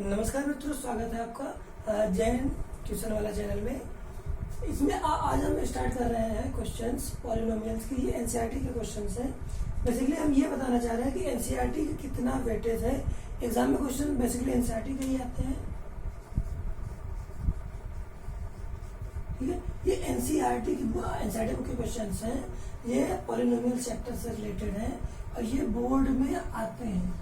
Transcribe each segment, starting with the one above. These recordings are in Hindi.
नमस्कार मित्रों, स्वागत है आपका जैन ट्यूशन वाला चैनल में। इसमें आज हम स्टार्ट कर रहे हैं क्वेश्चंस पॉलिनोमियल्स की। ये एनसीईआरटी के क्वेश्चंस हैं। बेसिकली हम ये बताना चाह रहे हैं कि एनसीईआरटी का कितना वेटेज है। एग्जाम में क्वेश्चन बेसिकली एनसीईआरटी के ही आते हैं, ठीक है। ये एनसीईआरटी बुक के क्वेश्चंस हैं। ये पॉलिनोमियल सेक्टर से रिलेटेड है और ये बोर्ड में आते हैं,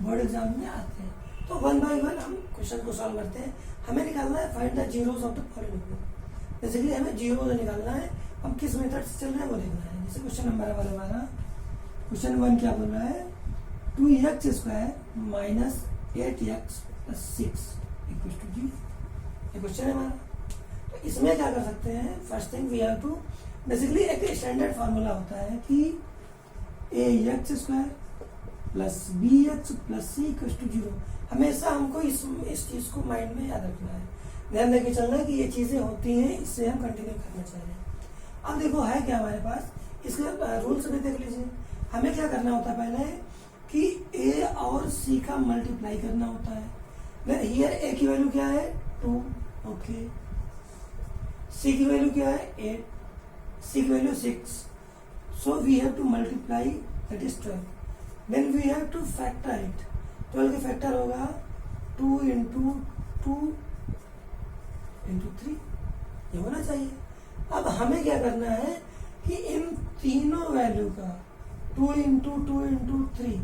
बोर्ड एग्जाम में आते हैं। तो वन बाय वन हम क्वेश्चन को सॉल्व करते हैं। हमें निकालना है find the zeros of the polynomial. Basically हमें जीरोस निकालना है। हम किस मेथड से चल रहे हैं वो देखना है। जैसे क्वेश्चन नंबर वाला हमारा क्वेश्चन 1 क्या बोल रहा है, 2x² minus 8x plus 6 equal to जी। ये क्वेश्चन है हमारा। तो इसमें क्या कर सकते हैं, first thing we have to, basically एक स्टैंडर्ड फार्मूला होता है कि ax² plus bx plus c equal to 0। हमेशा हमको इस चीज को माइंड में याद रखना है, ध्यान देके चलना है कि ये चीजें होती हैं, इससे हम कंटिन्यू करना चाह रहे हैं। अब देखो है क्या हमारे पास, इसके रूल्स भी देख लीजिए। हमें क्या करना होता है पहले कि a और c का मल्टीप्लाई करना होता है। देन हियर a की वैल्यू क्या है 2, ओके। c की वैल्यू क्या है 8, c की value 6। So we have to multiply, that is 12। Then we have to factor it. 12 का फैक्टर होगा 2 इंटू 2 इंटू 3, ये होना चाहिए। अब हमें क्या करना है कि इन तीनों वैल्यू का 2 इंटू 2 इंटू 3,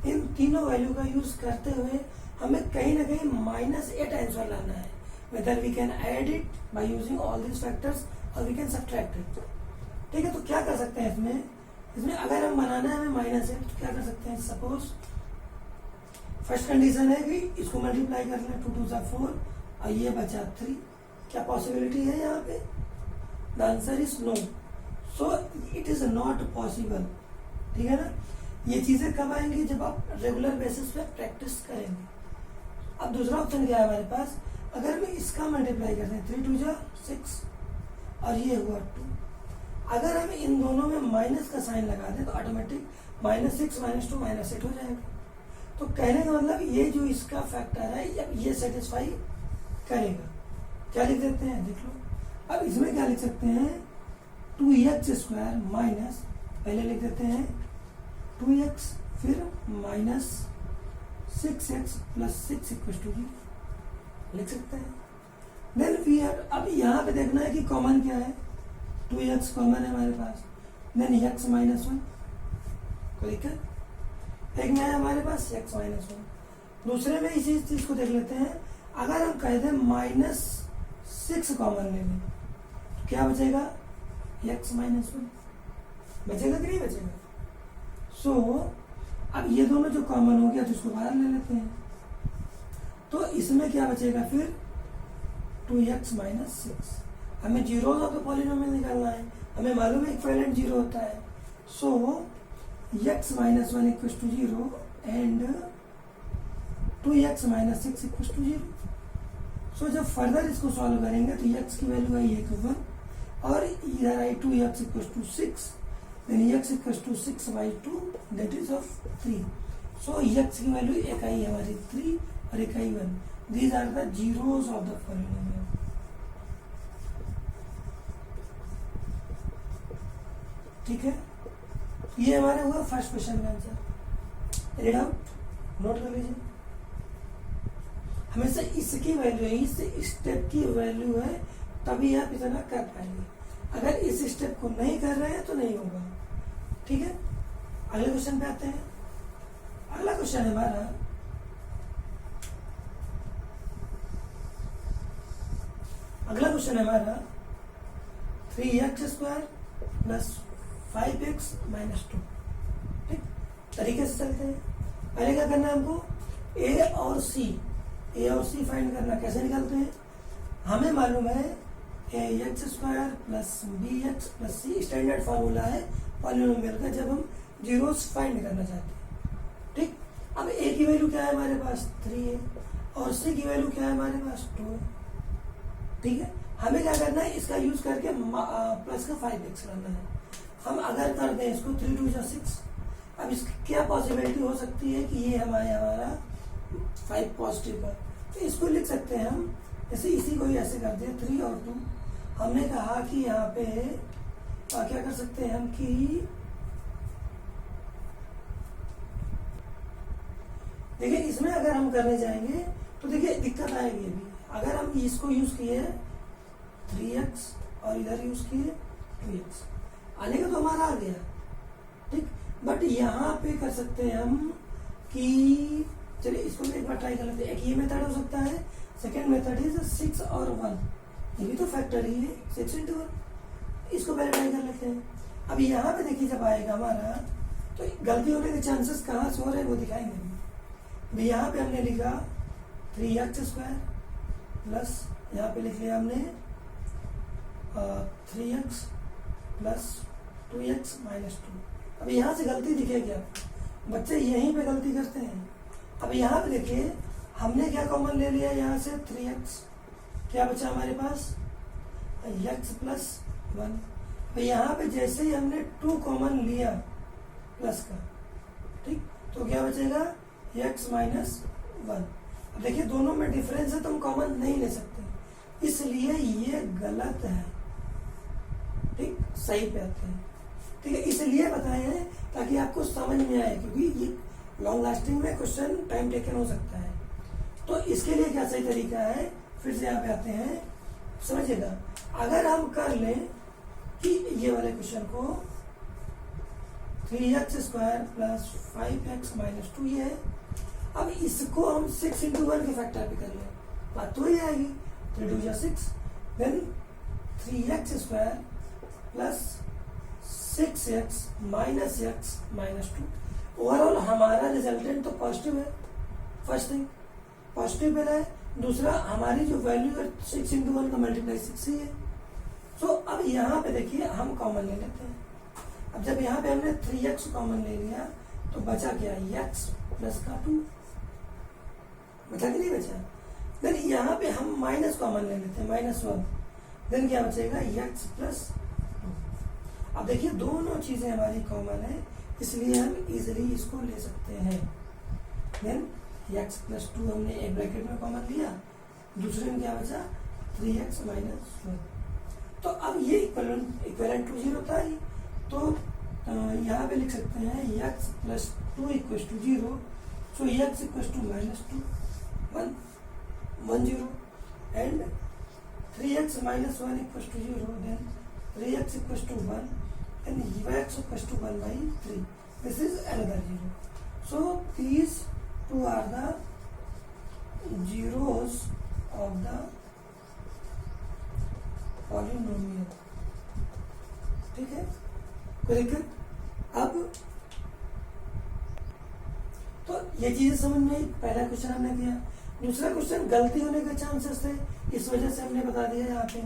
इन तीनों वैल्यू का यूज करते हुए हमें कहीं ना कहीं -8 आंसर लाना है। Whether we can add it by using all this factors और वी कैन सब्ट्रैक्ट इट, ठीक है। तो क्या कर सकते हैं इसमें अगर हम बनाना है हमें -8 तो क्या कर सकते हैं। सपोज फर्स्ट कंडीशन है कि इसको मल्टीप्लाई कर लें, 2 2 4 और ये बचा 3। क्या पॉसिबिलिटी है यहाँ पे? The answer is no. So it is not possible, ठीक है ना। ये चीजें कब आएंगी, जब आप रेगुलर बेसिस पे प्रैक्टिस करेंगे। अब दूसरा ऑप्शन क्या है हमारे पास, अगर मैं इसका मल्टीप्लाई करते हैं 3 2 जा 6 और ये हुआ 2। अगर हम इन दोनों में माइनस का साइन लगा दें तो ऑटोमेटिक -6 -2 -8 हो जाएगा। तो कहने का मतलब ये जो इसका फैक्टर है ये सेटिस्फाई करेगा। क्या लिख देते हैं, देख लो। अब इसमें क्या लिख सकते हैं, 2x² माइनस, पहले लिख देते हैं 2x, फिर minus 6x plus 6 equal to जी, लिख सकते हैं। देन वी हैव, अब यहाँ पे देखना है कि कॉमन क्या है। 2x कॉमन है हमारे पास। देन x -1, कोई दिक्कत। एक में है हमारे पास x -1। दूसरे में इसी चीज को देख लेते हैं। अगर हम कह दें -6 कॉमन ले लें तो क्या बचेगा, x -1 बचेगा कि नहीं बचेगा। सो अब ये दोनों जो कॉमन हो गया तो इसको बाहर ले लेते हैं। तो इसमें क्या बचेगा फिर 2x -6। हमें जीरोस ऑफ द पॉलिनोमियल निकालना है। हमें मालूम है इक्विवेलेंट 0 होता है। So x -1 equal to 0 and 2x -6 equal to 0। So जब फर्दर इसको सॉल्व करेंगे तो x की वैल्यू आई 1 और इधर आई 2x equal to 6। Then x equal to 6 by 2 that is of 3। So x की वैल्यू एक आई हमारी 3 और एक आई 1। These are the zeros of the polynomial, ठीक है। ये हमारे हुआ फर्स्ट क्वेश्चन का आंसर। रीड आउट, नोट कर लीजिए। हमेशा इसकी वैल्यू है, इस स्टेप की वैल्यू है, तभी आप इतना कर पाएंगे। अगर इस स्टेप को नहीं कर रहे हैं तो नहीं होगा, ठीक है। अगले क्वेश्चन पे आते हैं। अगला क्वेश्चन है हमारा, अगला क्वेश्चन है हमारा 3x² प्लस 5x -2, ठीक। तरीके से चलते हैं। पहले क्या करना है हमको, a और c फाइंड करना। कैसे निकालते हैं, हमें मालूम है ax² plus bx plus c standard formula है पॉलिनोमियल का, जब हम जीरोस फाइंड करना चाहते हैं, ठीक। अब a की वैल्यू क्या है हमारे पास 3 है और c की वैल्यू क्या है हमारे पास 2 है, ठीक है। हमें क्या करना है, इसका यूज करके प्लस का 5x करना है। हम अगर कर दें इसको 3 2 जा 6, अब इसकी क्या पॉसिबिलिटी हो सकती है कि ये हमारा 5 पॉजिटिव का, तो इसको लिख सकते हैं हम जैसे इसी को ही ऐसे कर दिया 3 और 2। हमने कहा कि यहाँ पे क्या कर सकते हैं हम कि देखिए इसमें अगर हम करने जाएंगे तो देखिए दिक्कत आएगी अभी। अगर हम इसको यूज किए 3x और इधर यूज किए 2x, आने का तो हमारा आ गया, ठीक। बट यहाँ पे कर सकते हैं हम कि चलिए इसको एक बार ट्राई कर लेते हैं। एक ये मेथड हो सकता है, सेकेंड मेथड इज 6 और 1, ये भी तो फैक्टर ही है 6 into 1। इसको पहले ट्राई कर लेते हैं। अब यहाँ पे देखिए जब आएगा हमारा तो गलती होने के चांसेस कहाँ से हो रहे हैं वो दिखाएंगे। अभी यहाँ पे हमने लिखा 3x² प्लस यहाँ पे लिख लिया हमने 3x प्लस 2x माइनस 2। अब यहाँ से गलती दिखेगी आपको, बच्चे यहीं पे गलती करते हैं। अब यहाँ पे देखिए हमने क्या कॉमन ले लिया यहाँ से 3x, क्या बचा हमारे पास x प्लस 1। तो यहाँ पे जैसे ही हमने 2 कॉमन लिया प्लस का, ठीक, तो क्या बचेगा x माइनस 1। अब देखिए दोनों में डिफरेंस है तो हम कॉमन नहीं ले सकते, इसलिए ये गलत है, ठीक, सही पे आते हैं, ठीक है। इसलिए बताए हैं ताकि आपको समझ में आए, क्योंकि ये लॉन्ग लास्टिंग में क्वेश्चन टाइम टेकन हो सकता है। तो इसके लिए क्या सही तरीका है, फिर से यहाँ पे आते हैं, समझिएगा। अगर हम कर लें कि ये वाले क्वेश्चन को 3x² प्लस 5x माइनस 2 ये है, अब इसको हम 6 into 1 के फैक्टर पे कर लें, बात तो ही आएगी 3 2 6, then 3x² plus 6x minus x minus 2। Overall हमारा रिजल्टेंट तो पॉजिटिव है, फर्स्ट थिंग पॉजिटिव पे है, दूसरा हमारी जो वैल्यू है 6 into 1 का मल्टीप्लाई 6 ही है। सो अब यहाँ पे देखिए हम कॉमन ले लेते हैं। अब जब यहाँ पे हमने 3x कॉमन ले लिया तो बचा क्या x प्लस का 2, बचा कि नहीं बचा। देन यहाँ पे हम माइनस कॉमन ले लेते हैं -1, देन क्या बचेगा x प्लस 2। अब देखिए दोनों चीजें हमारी कॉमन है, इसलिए हम इजिली इसको ले सकते हैं। देन x प्लस 2 हमने एक ब्रैकेट में कॉमन लिया, दूसरे में क्या बचा 3x माइनस 1। तो अब ये इक्वलेंट टू 0 था ही, तो यहाँ पे लिख सकते हैं x plus 2 equal to 0, so x equal to -2 1 1 0 and 3x minus 1 equal to 0, then 3x equal to 1 and x equals to 1 by 3. This is another 0. So these two are the zeros of the polynomial. ठीक है, कोई दिक्कत। अब तो ये चीजें समझ में आई, पहला क्वेश्चन हमने किया। दूसरा क्वेश्चन गलती होने के चांसेस थे, इस वजह से हमने बता दिया यहाँ पे।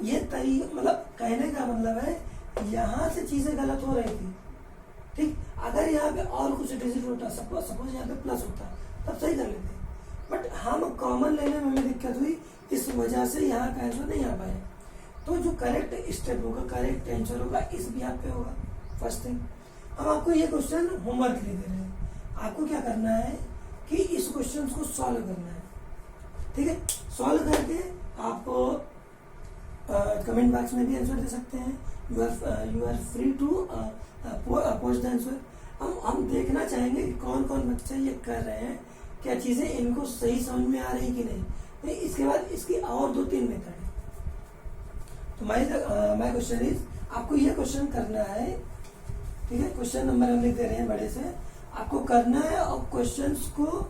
ये तरी मतलब कहने का मतलब है यहाँ से चीजें गलत हो रही थी, ठीक। अगर यहाँ पे और कुछ डिजिट होता, सपोज यहाँ पे प्लस होता, तब सही कर लेते, बट हम कॉमन लेने में हमें दिक्कत हुई, इस वजह से यहाँ का आंसर नहीं आ पाया। तो जो करेक्ट स्टेप होगा, करेक्ट आंसर होगा, इस बिहाफ पे होगा, फर्स्ट थिंग। हम आपको ये क्वेश्चन होमवर्क ले दे रहे हैं, आपको क्या करना है कि इस क्वेश्चन को सॉल्व करना है, ठीक है। सॉल्व करके आप कमेंट बॉक्स में भी आंसर दे सकते हैं, you are free to post the answer. हम देखना चाहेंगे कि कौन कौन बच्चे ये कर रहे हैं, क्या चीजें इनको सही समझ में आ रही कि नहीं। इसके बाद इसकी और 2-3 मेथड है। तो माय क्वेश्चन इज, आपको ये क्वेश्चन करना है, ठीक है। क्वेश्चन नंबर हम लिख दे रहे हैं बड़े से, आपको करना है और क्वेश्चंस को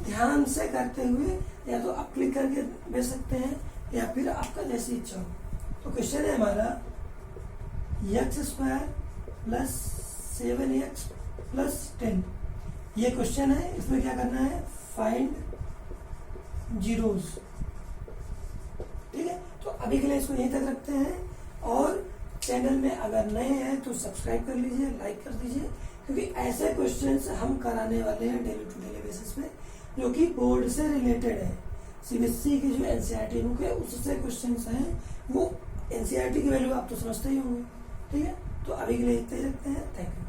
ध्यान से करते हुए या तो आप क्लिक करके भेज सकते हैं या फिर आपका जैसी इच्छा हो। तो क्वेश्चन है हमारा x² प्लस 7x प्लस 10, ये क्वेश्चन है। इसमें क्या करना है, फाइंड जीरोस, ठीक है। तो अभी के लिए इसको यहीं तक रखते हैं, और चैनल में अगर नए हैं तो सब्सक्राइब कर लीजिए, लाइक कर दीजिए, क्योंकि ऐसे क्वेश्चंस हम कराने वाले हैं डेली टू डेली बेसिस पे, जो कि बोर्ड से रिलेटेड है। सीबीएसई की जो एनसीईआरटी बुक है उससे क्वेश्चंस हैं, वो एनसीईआरटी की वैल्यू आप तो समझते ही होंगे, ठीक है। तो अभी के लिए इतना ही रखते हैं, थैंक यू।